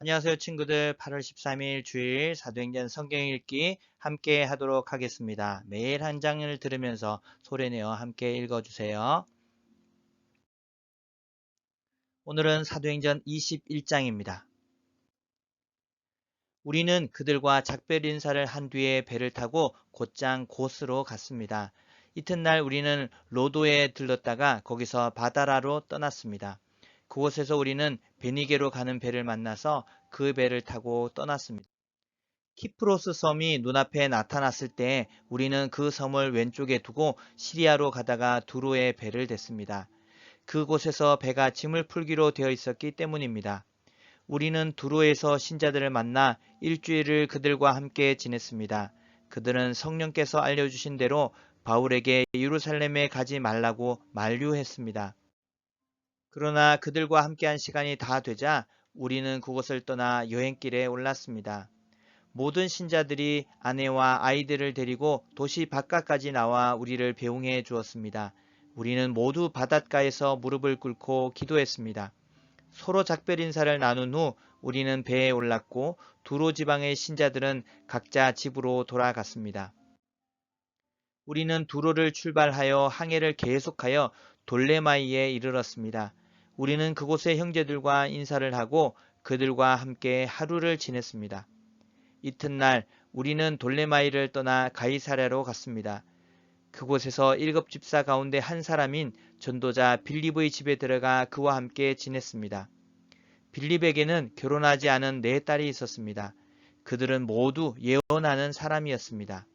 안녕하세요 친구들. 8월 13일 주일 사도행전 성경 읽기 함께 하도록 하겠습니다. 매일 한 장을 들으면서 소리내어 함께 읽어주세요. 오늘은 사도행전 21장입니다. 우리는 그들과 작별 인사를 한 뒤에 배를 타고 곧장 곳으로 갔습니다. 이튿날 우리는 로도에 들렀다가 거기서 바다라로 떠났습니다. 그곳에서 우리는 베니게로 가는 배를 만나서 그 배를 타고 떠났습니다. 키프로스 섬이 눈앞에 나타났을 때 우리는 그 섬을 왼쪽에 두고 시리아로 가다가 두로에 배를 댔습니다. 그곳에서 배가 짐을 풀기로 되어 있었기 때문입니다. 우리는 두로에서 신자들을 만나 일주일을 그들과 함께 지냈습니다. 그들은 성령께서 알려주신 대로 바울에게 예루살렘에 가지 말라고 만류했습니다. 그러나 그들과 함께한 시간이 다 되자 우리는 그곳을 떠나 여행길에 올랐습니다. 모든 신자들이 아내와 아이들을 데리고 도시 바깥까지 나와 우리를 배웅해 주었습니다. 우리는 모두 바닷가에서 무릎을 꿇고 기도했습니다. 서로 작별 인사를 나눈 후 우리는 배에 올랐고 두로 지방의 신자들은 각자 집으로 돌아갔습니다. 우리는 두로를 출발하여 항해를 계속하여 돌레마이에 이르렀습니다. 우리는 그곳의 형제들과 인사를 하고 그들과 함께 하루를 지냈습니다. 이튿날 우리는 돌레마이를 떠나 가이사랴로 갔습니다. 그곳에서 일곱 집사 가운데 한 사람인 전도자 빌립의 집에 들어가 그와 함께 지냈습니다. 빌립에게는 결혼하지 않은 네 딸이 있었습니다. 그들은 모두 예언하는 사람이었습니다.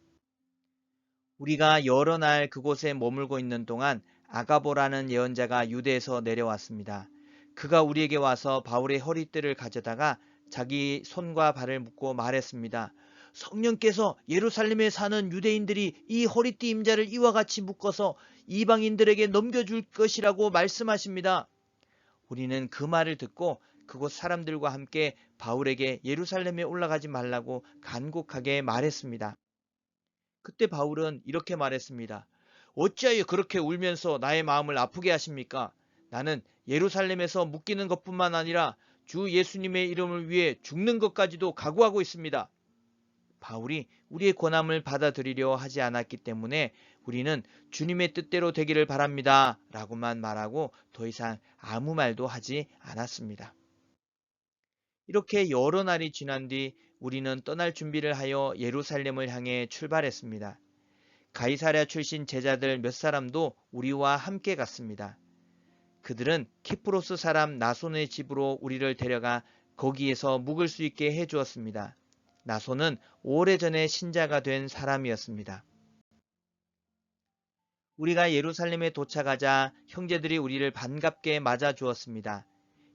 우리가 여러 날 그곳에 머물고 있는 동안 아가보라는 예언자가 유대에서 내려왔습니다. 그가 우리에게 와서 바울의 허리띠를 가져다가 자기 손과 발을 묶고 말했습니다. 성령께서 예루살렘에 사는 유대인들이 이 허리띠 임자를 이와 같이 묶어서 이방인들에게 넘겨줄 것이라고 말씀하십니다. 우리는 그 말을 듣고 그곳 사람들과 함께 바울에게 예루살렘에 올라가지 말라고 간곡하게 말했습니다. 그때 바울은 이렇게 말했습니다. 어찌하여 그렇게 울면서 나의 마음을 아프게 하십니까? 나는 예루살렘에서 묶이는 것뿐만 아니라 주 예수님의 이름을 위해 죽는 것까지도 각오하고 있습니다. 바울이 우리의 권함을 받아들이려 하지 않았기 때문에 우리는 주님의 뜻대로 되기를 바랍니다. 라고만 말하고 더 이상 아무 말도 하지 않았습니다. 이렇게 여러 날이 지난 뒤 우리는 떠날 준비를 하여 예루살렘을 향해 출발했습니다. 가이사랴 출신 제자들 몇 사람도 우리와 함께 갔습니다. 그들은 키프로스 사람 나손의 집으로 우리를 데려가 거기에서 묵을 수 있게 해주었습니다. 나손은 오래전에 신자가 된 사람이었습니다. 우리가 예루살렘에 도착하자 형제들이 우리를 반갑게 맞아 주었습니다.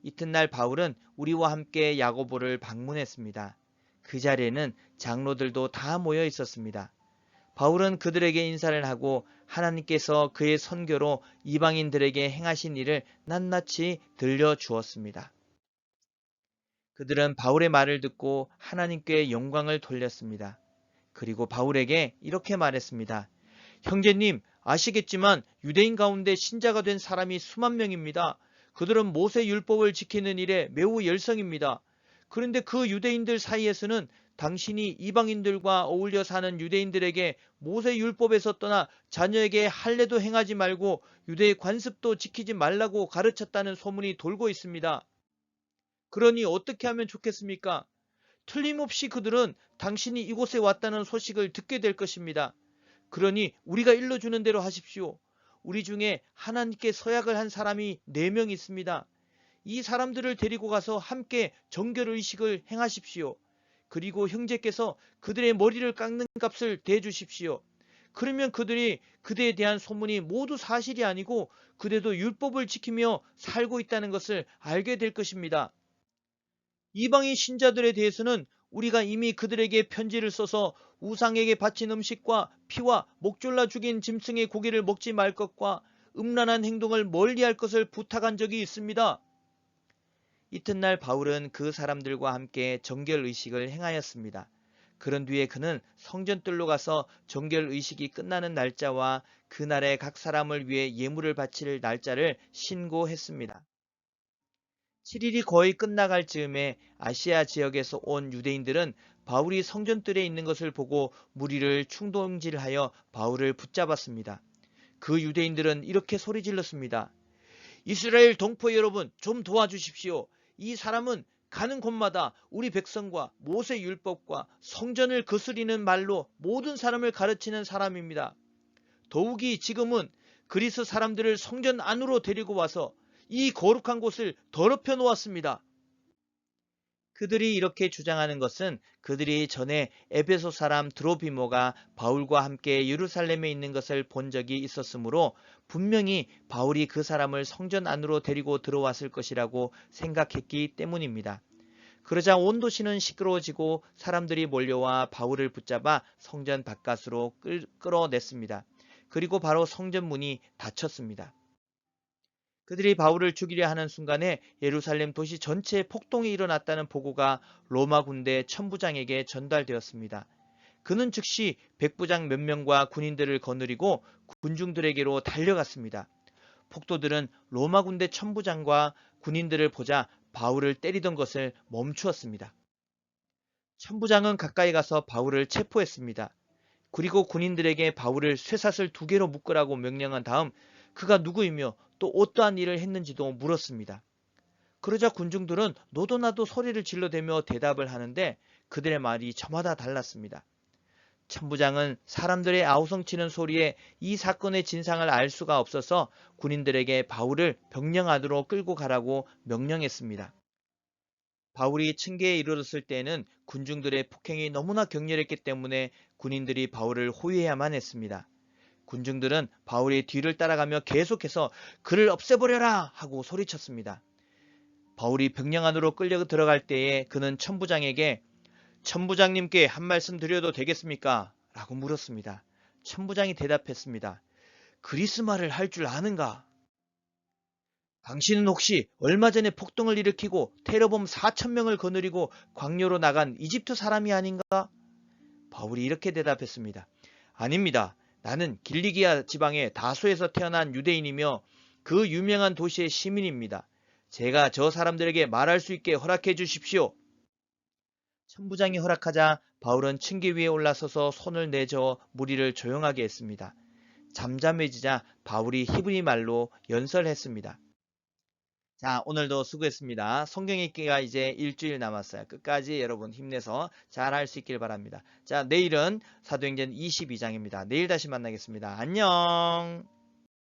이튿날 바울은 우리와 함께 야고보를 방문했습니다. 그 자리에는 장로들도 다 모여 있었습니다. 바울은 그들에게 인사를 하고 하나님께서 그의 선교로 이방인들에게 행하신 일을 낱낱이 들려주었습니다. 그들은 바울의 말을 듣고 하나님께 영광을 돌렸습니다. 그리고 바울에게 이렇게 말했습니다. 형제님, 아시겠지만 유대인 가운데 신자가 된 사람이 수만 명입니다. 그들은 모세 율법을 지키는 일에 매우 열성입니다. 그런데 그 유대인들 사이에서는 당신이 이방인들과 어울려 사는 유대인들에게 모세 율법에서 떠나 자녀에게 할례도 행하지 말고 유대의 관습도 지키지 말라고 가르쳤다는 소문이 돌고 있습니다. 그러니 어떻게 하면 좋겠습니까? 틀림없이 그들은 당신이 이곳에 왔다는 소식을 듣게 될 것입니다. 그러니 우리가 일러주는 대로 하십시오. 우리 중에 하나님께 서약을 한 사람이 4명 있습니다. 이 사람들을 데리고 가서 함께 정결의식을 행하십시오. 그리고 형제께서 그들의 머리를 깎는 값을 대주십시오. 그러면 그들이 그대에 대한 소문이 모두 사실이 아니고 그대도 율법을 지키며 살고 있다는 것을 알게 될 것입니다. 이방인 신자들에 대해서는 우리가 이미 그들에게 편지를 써서 우상에게 바친 음식과 피와 목졸라 죽인 짐승의 고기를 먹지 말 것과 음란한 행동을 멀리할 것을 부탁한 적이 있습니다. 이튿날 바울은 그 사람들과 함께 정결의식을 행하였습니다. 그런 뒤에 그는 성전뜰로 가서 정결의식이 끝나는 날짜와 그날에 각 사람을 위해 예물을 바칠 날짜를 신고했습니다. 7일이 거의 끝나갈 즈음에 아시아 지역에서 온 유대인들은 바울이 성전뜰에 있는 것을 보고 무리를 충동질하여 바울을 붙잡았습니다. 그 유대인들은 이렇게 소리 질렀습니다. 이스라엘 동포 여러분, 좀 도와주십시오. 이 사람은 가는 곳마다 우리 백성과 모세 율법과 성전을 거스리는 말로 모든 사람을 가르치는 사람입니다. 더욱이 지금은 그리스 사람들을 성전 안으로 데리고 와서 이 거룩한 곳을 더럽혀 놓았습니다. 그들이 이렇게 주장하는 것은 그들이 전에 에베소 사람 드로비모가 바울과 함께 예루살렘에 있는 것을 본 적이 있었으므로 분명히 바울이 그 사람을 성전 안으로 데리고 들어왔을 것이라고 생각했기 때문입니다. 그러자 온 도시는 시끄러워지고 사람들이 몰려와 바울을 붙잡아 성전 바깥으로 끌어냈습니다. 그리고 바로 성전 문이 닫혔습니다. 그들이 바울을 죽이려 하는 순간에 예루살렘 도시 전체에 폭동이 일어났다는 보고가 로마 군대 천부장에게 전달되었습니다. 그는 즉시 백부장 몇 명과 군인들을 거느리고 군중들에게로 달려갔습니다. 폭도들은 로마 군대 천부장과 군인들을 보자 바울을 때리던 것을 멈추었습니다. 천부장은 가까이 가서 바울을 체포했습니다. 그리고 군인들에게 바울을 쇠사슬 2개로 묶으라고 명령한 다음 그가 누구이며 또 어떠한 일을 했는지도 물었습니다. 그러자 군중들은 너도 나도 소리를 질러대며 대답을 하는데 그들의 말이 저마다 달랐습니다. 천부장은 사람들의 아우성치는 소리에 이 사건의 진상을 알 수가 없어서 군인들에게 바울을 병령 안으로 끌고 가라고 명령했습니다. 바울이 층계에 이르렀을 때에는 군중들의 폭행이 너무나 격렬했기 때문에 군인들이 바울을 호위해야만 했습니다. 군중들은 바울의 뒤를 따라가며 계속해서 그를 없애버려라 하고 소리쳤습니다. 바울이 병영 안으로 끌려 들어갈 때에 그는 천부장에게 천부장님께 한 말씀 드려도 되겠습니까? 라고 물었습니다. 천부장이 대답했습니다. 그리스 말을 할 줄 아는가? 당신은 혹시 얼마 전에 폭동을 일으키고 테러범 4,000명을 거느리고 광야로 나간 이집트 사람이 아닌가? 바울이 이렇게 대답했습니다. 아닙니다. 나는 길리기아 지방의 다소에서 태어난 유대인이며 그 유명한 도시의 시민입니다. 제가 저 사람들에게 말할 수 있게 허락해 주십시오. 천부장이 허락하자 바울은 층계 위에 올라서서 손을 내저어 무리를 조용하게 했습니다. 잠잠해지자 바울이 히브리 말로 연설했습니다. 자, 오늘도 수고했습니다. 성경 읽기가 이제 일주일 남았어요. 끝까지 여러분 힘내서 잘 할 수 있길 바랍니다. 자, 내일은 사도행전 22장입니다. 내일 다시 만나겠습니다. 안녕.